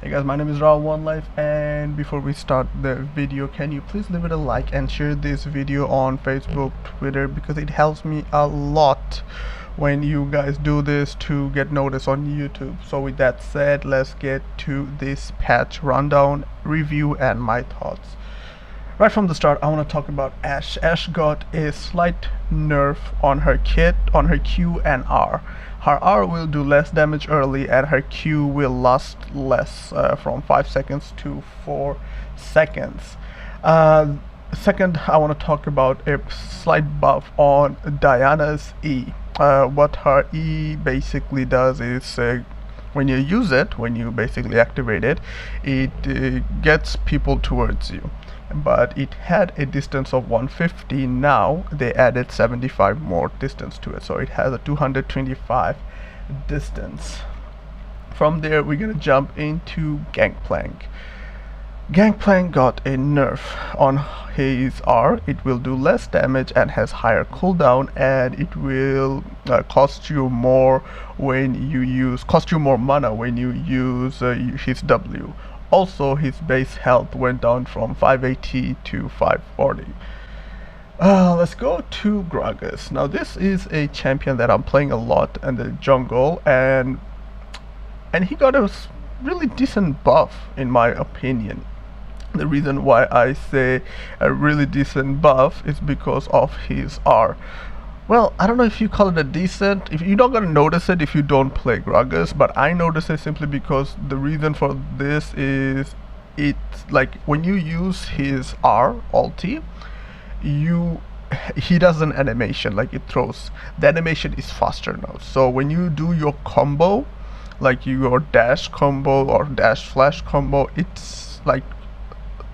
Hey guys, my name is OneLife, and before we start the video, can you please leave it a like and share this video on Facebook, Twitter, because it helps me a lot when you guys do this to get noticed on YouTube. So with that said, let's get to this patch rundown, review, and my thoughts. Right from the start, I want to talk about Ashe. Ashe got a slight nerf on her kit, on her Q and R. Her R will do less damage early, and her Q will last less, from 5 seconds to 4 seconds. Second, I want to talk about a slight buff on Diana's E. What her E basically does is, when you use it, when you basically activate it, it gets people towards you. But it had a distance of 150. Now they added 75 more distance to it, so it has a 225 distance. From there, we're gonna jump into Gangplank. Gangplank got a nerf on his R. It will do less damage and has higher cooldown, and it will cost you more mana when you use his W. Also, his base health went down from 580 to 540. Let's go to Gragas. Now this is a champion that I'm playing a lot in the jungle, and he got a really decent buff in my opinion. The reason why I say a really decent buff is because of his R. Well, I don't know if you call it a decent. If you're not gonna notice it if you don't play Gragas, but I notice it simply because the reason for this is it's like when you use his R ulti, he does an animation, like it throws. The animation is faster now. So when you do your combo, like your dash combo or dash flash combo, it's like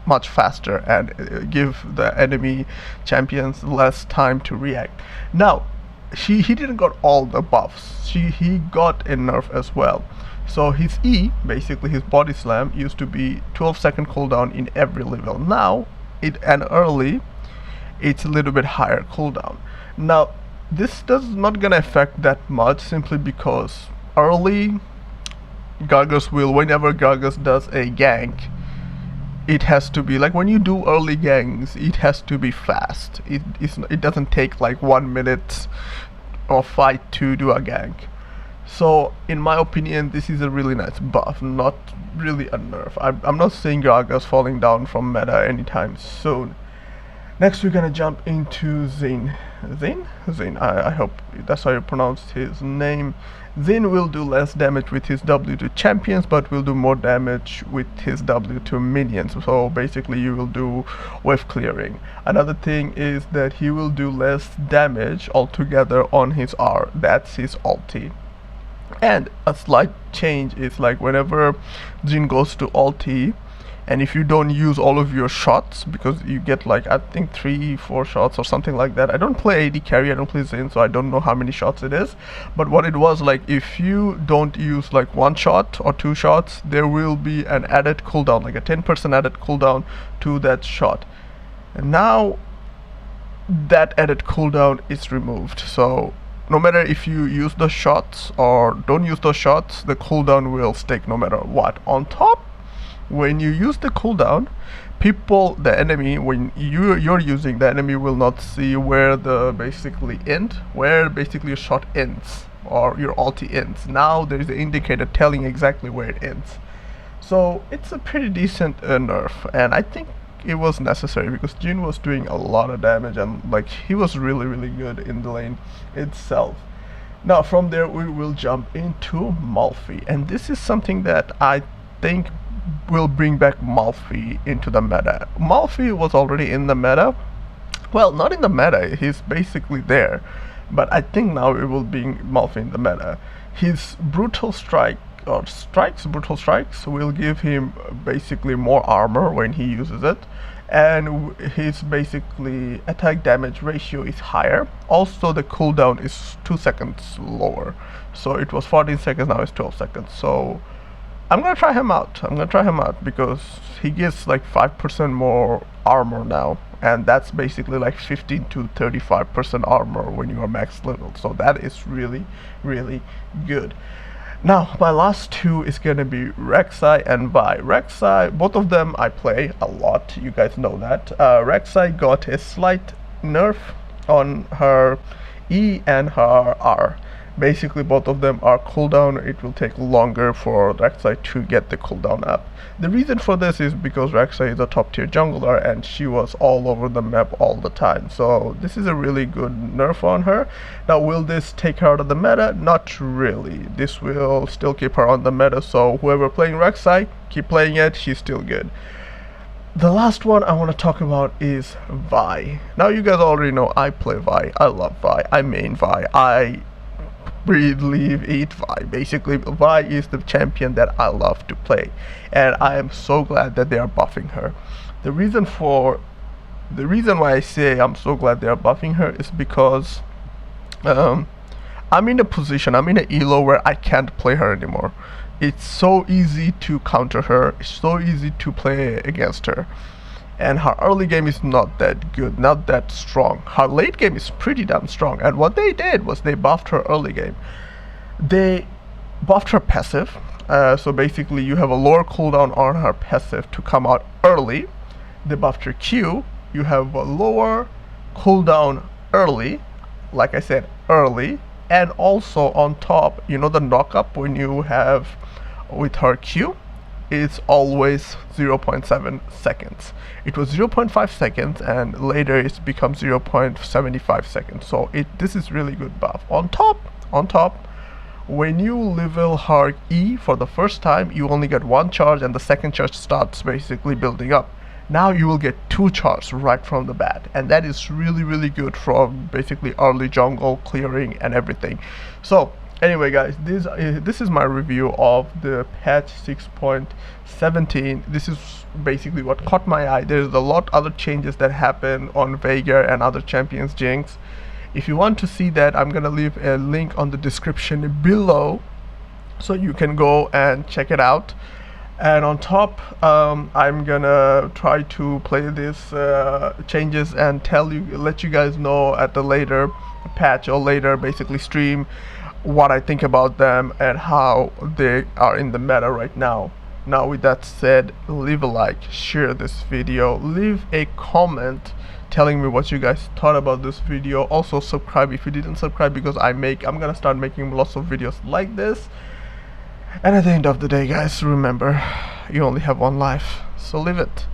much faster and give the enemy champions less time to react. Now he didn't got all the buffs. He got a nerf as well. So his E, basically his body slam, used to be 12-second cooldown in every level. Now early it's a little bit higher cooldown. Now this does not gonna affect that much, simply because early Gragas will, whenever Gragas does a gank, it has to be like when you do early gangs, it has to be fast. It doesn't take like 1 minute of fight to do a gank. So in my opinion, this is a really nice buff, not really a nerf. I'm not saying Gragas falling down from meta anytime soon. Next we're gonna jump into Zin. I hope that's how you pronounce his name. Zin will do less damage with his W to champions, but will do more damage with his W to minions. So basically you will do wave clearing. Another thing is that he will do less damage altogether on his R. That's his ulti. And a slight change is like whenever Jin goes to ulti, and if you don't use all of your shots, because you get like I think 3-4 shots or something like that. I don't play AD carry, I don't play Zin, so I don't know how many shots it is. But what it was like, if you don't use like 1 shot or 2 shots, there will be an added cooldown, like a 10% added cooldown to that shot. And now that added cooldown is removed. So no matter if you use the shots or don't use those shots, the cooldown will stick no matter what. On top, when you use the cooldown, the enemy, when you're using, the enemy will not see where where basically your shot ends or your ulti ends. Now there is an indicator telling exactly where it ends. So it's a pretty decent nerf, and I think it was necessary because Jin was doing a lot of damage, and like he was really good in the lane itself. Now from there we will jump into Malfi, and this is something that I think will bring back Malfi into the meta. Malfi was already in the meta. Well, not in the meta, he's basically there, but I think now it will bring Malfi in the meta. His brutal brutal strikes will give him basically more armor when he uses it, and his basically attack damage ratio is higher. Also the cooldown is 2 seconds lower, so it was 14 seconds, now it's 12 seconds. So I'm gonna try him out because he gets like 5% more armor now, and that's basically like 15 to 35% armor when you are max level. So that is really good. Now, my last two is gonna be rek'sai and Vi. rek'sai, both of them I play a lot, you guys know that. rek'sai got a slight nerf on her E and her R. Basically, both of them are cooldown. It will take longer for rek'sai to get the cooldown up. The reason for this is because rek'sai is a top tier jungler and she was all over the map all the time. So this is a really good nerf on her. Now, will this take her out of the meta? Not really. This will still keep her on the meta. So whoever playing rek'sai, keep playing it. She's still good. The last one I want to talk about is Vi. Now, you guys already know I play Vi. I love Vi. I main Vi. I breathe, live, eat Vi. Basically, Vi is the champion that I love to play, and I am so glad that they are buffing her. The reason why I say I'm so glad they are buffing her is because I'm in a position, I'm in an elo where I can't play her anymore. It's so easy to counter her, it's so easy to play against her, and her early game is not that good, not that strong. Her late game is pretty damn strong, and what they did was they buffed her early game. They buffed her passive, so basically you have a lower cooldown on her passive to come out early. They buffed her Q, you have a lower cooldown early, like I said, early, and also on top, you know the knock up when you have with her Q, it's always 0.7 seconds. It was 0.5 seconds and later it's become 0.75 seconds. So this is really good buff. On top, when you level her E for the first time, you only get one charge and the second charge starts basically building up. Now you will get two charges right from the bat, and that is really good for basically early jungle clearing and everything. So anyway guys, this is my review of the patch 6.17. This is basically what caught my eye. There's a lot other changes that happen on Veigar and other champions Jinx. If you want to see that, I'm gonna leave a link on the description below so you can go and check it out. And on top, I'm gonna try to play these changes and let you guys know at the later patch or later basically stream what I think about them and how they are in the meta right now. Now, with that said, leave a like, share this video, leave a comment telling me what you guys thought about this video. Also subscribe if you didn't subscribe, because I'm gonna start making lots of videos like this. And at the end of the day guys, remember, you only have one life, so live it.